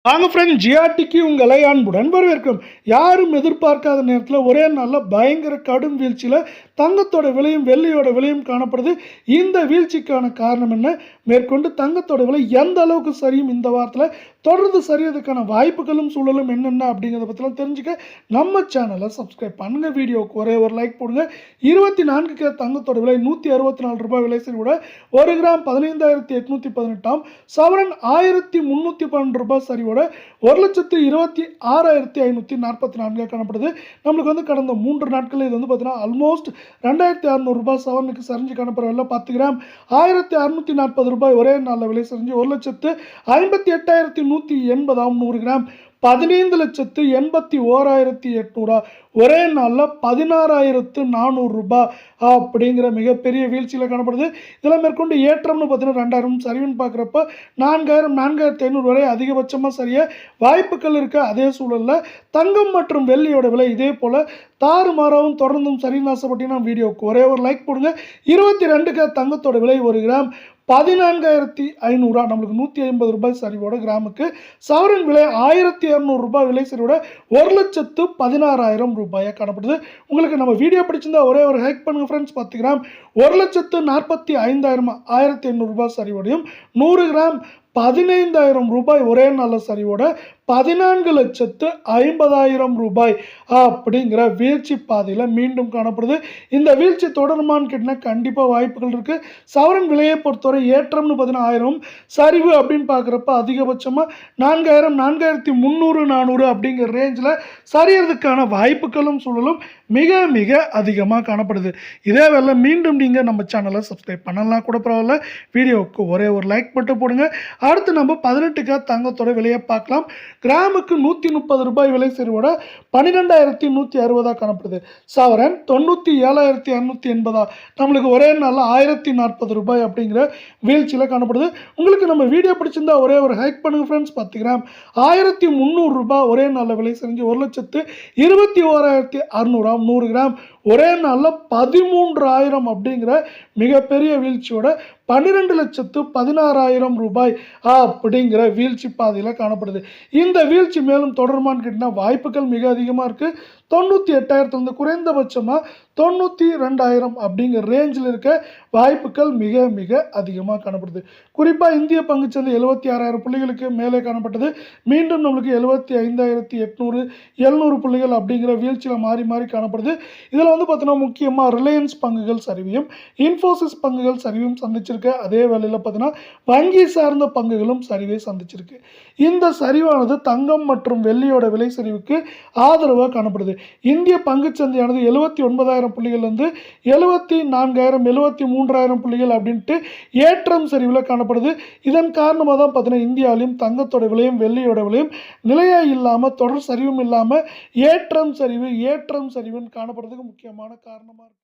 வாங்க ஃப்ரெண்ட், ஜிஆர்டிக்கு உங்களை அன்புடன் வரவேற்கிறோம். யாரும் எதிர்பார்க்காத நேரத்தில் ஒரே நாளில் பயங்கர கடும் வீழ்ச்சியில் தங்கத்தோட விலையும் வெள்ளியோட விலையும் காணப்படுது. இந்த வீழ்ச்சிக்கான காரணம் என்ன, மேற்கொண்டு தங்கத்தோட விலை எந்த அளவுக்கு சரியும், இந்த வாரத்தில் தொடர்ந்து சரியதுக்கான வாய்ப்புகளும் சூழலும் என்னென்ன அப்படிங்கிறத பற்றிலாம் தெரிஞ்சுக்க நம்ம சேனலை சப்ஸ்கிரைப் பண்ணுங்கள். வீடியோவுக்கு ஒரே ஒரு லைக் போடுங்க. 24 கேரட் தங்கத்தோட விலை 164 ரூபாய் விலை சரிவோட 1 கிராம் 15,818, சவரன் 1,312 ரூபாய் சரிவோட 1,26,544 காணப்படுது. நம்மளுக்கு வந்து கடந்த 3 நாட்கள் இது வந்து பார்த்தீங்கன்னா ஆல்மோஸ்ட் 2,600 ரூபாய் சவரனுக்கு சரிஞ்சு காணப்படுறதில்ல. 10 கிராம் 1,640 ரூபாய் ஒரே நாளில் விலை சரிஞ்சு 1,58,180, 100 கிராம் 15,81,800 ஒரே நாளில் 16,400 ரூபாய் அப்படிங்கிற மிகப்பெரிய வீழ்ச்சியில் காணப்படுது. இதில் மேற்கொண்டு ஏற்றம்னு பார்த்தீங்கன்னா 2,000 சரிவுன்னு பார்க்குறப்ப 4,000 4,500 வரை அதிகபட்சமாக சரிய வாய்ப்புகள் இருக்குது. அதே சூழலில் தங்கம் மற்றும் வெள்ளியோட விலை இதே போல் தாறுமாறாகவும் தொடர்ந்தும் சரின்னு ஆசைப்பட்டீங்கன்னா வீடியோவுக்கு ஒரே ஒரு லைக் போடுங்க. 22 கேரட் தங்கத்தோட விலை 1 கிராம் 14,500, நம்மளுக்கு 150 ரூபாய் சரிவோட கிராமுக்கு. சவரன் விலை 1,200 ரூபாய் விலை சரிவோட 1,16,000 ரூபாயாக காணப்படுது. உங்களுக்கு நம்ம வீடியோ பிடிச்சிருந்தா ஒரே ஒரு ஹைக் பண்ணுங்க ஃப்ரெண்ட்ஸ். 10 கிராம் 1,45,000 1,800 ரூபாய் சரிவோடையும் 100 கிராம் 15,000 ரூபாய் ஒரே நல்ல சரிவோட 14,50,000 ரூபாய் அப்படிங்கிற வீழ்ச்சி பாதையில் மீண்டும் காணப்படுது. இந்த வீழ்ச்சி தொடருமான்னு கேட்டால் கண்டிப்பாக வாய்ப்புகள் இருக்குது. சவரன் விலையை பொறுத்தவரை ஏற்றம்னு பார்த்தீங்கன்னா 1,000, சரிவு அப்படின்னு பார்க்குறப்ப அதிகபட்சமாக 4,000 4,300 400 அப்படிங்கிற ரேஞ்சில் சரியறதுக்கான வாய்ப்புகளும் சூழலும் மிக மிக அதிகமாக காணப்படுது. இதே வேலை மீண்டும் நீங்கள் நம்ம சேனலை சப்ஸ்கிரைப் பண்ணலாம் கூட பரவாயில்ல. வீடியோவுக்கு ஒரே ஒரு லைக் மட்டும் போடுங்க. அடுத்து நம்ம 18 கேரட் தங்கத்தோட விலையை பார்க்கலாம். கிராமுக்கு 130 ரூபாய் விலை சரிவோட 12,160 காணப்படுது. சவரன் 97,280, நம்மளுக்கு ஒரே நாளில் 1,040 ரூபாய் அப்படிங்கிற வீழ்ச்சியில் காணப்படுது. உங்களுக்கு நம்ம வீடியோ பிடிச்சிருந்தா ஒரே ஒரு ஹைக் பண்ணுங்க ஃப்ரெண்ட்ஸ். 10 கிராம் 1,300 ரூபாய் ஒரே நாளில் விலை சரிஞ்சு 1,21,600, 100 கிராம் ஒரே நாளில் 13,000 அப்படிங்கிற மிகப்பெரிய வீழ்ச்சியோட 12,16,000 ரூபாய் அப்படிங்கிற வீழ்ச்சி பாதையில் காணப்படுது. இந்த வீழ்ச்சி மேலும் தொடருமான்னு கேட்டிங்கன்னா வாய்ப்புகள் மிக அதிகமாக இருக்குது. 98,000 குறைந்தபட்சமாக 92,000 அப்படிங்கிற ரேஞ்சில் இருக்க வாய்ப்புகள் மிக மிக அதிகமாக காணப்படுது. குறிப்பாக இந்திய பங்குச்சந்தை 76,000 புள்ளிகளுக்கு மேலே காணப்பட்டது. மீண்டும் நம்மளுக்கு 75,800 700 புள்ளிகள் அப்படிங்கிற வீழ்ச்சியில் மாறி மாறி காணப்படுது. இதில் வந்து பார்த்தீங்கன்னா முக்கியமாக ரிலையன்ஸ் பங்குகள் சரிவையும் இன்ஃபோசிஸ் பங்குகள் சரிவையும் சந்திச்சிருக்கு. அதே வேளையில் பார்த்தீங்கன்னா வங்கி சார்ந்த பங்குகளும் சரிவை சந்திச்சிருக்கு. இந்த சரிவானது தங்கம் மற்றும் வெள்ளியோட விலை சரிவுக்கு ஆதரவாக காணப்படுது. இந்திய பங்குச்சந்தையானது 79,000 புள்ளிகள்லேருந்து 74,000 73,000 புள்ளிகள் அப்படின்ட்டு ஏற்றம் சரிவில் காணப்படுது. இதன் காரணமாக தான் பார்த்தீங்கன்னா இந்தியாவிலையும் தங்கத்தோட விலையும் வெள்ளியோட விலையும் நிலையாக இல்லாமல் தொடர் சரிவும் இல்லாமல் ஏற்றம் சரிவுன்னு காணப்படுறதுக்கு முக்கியமான காரணமாக இருக்குது.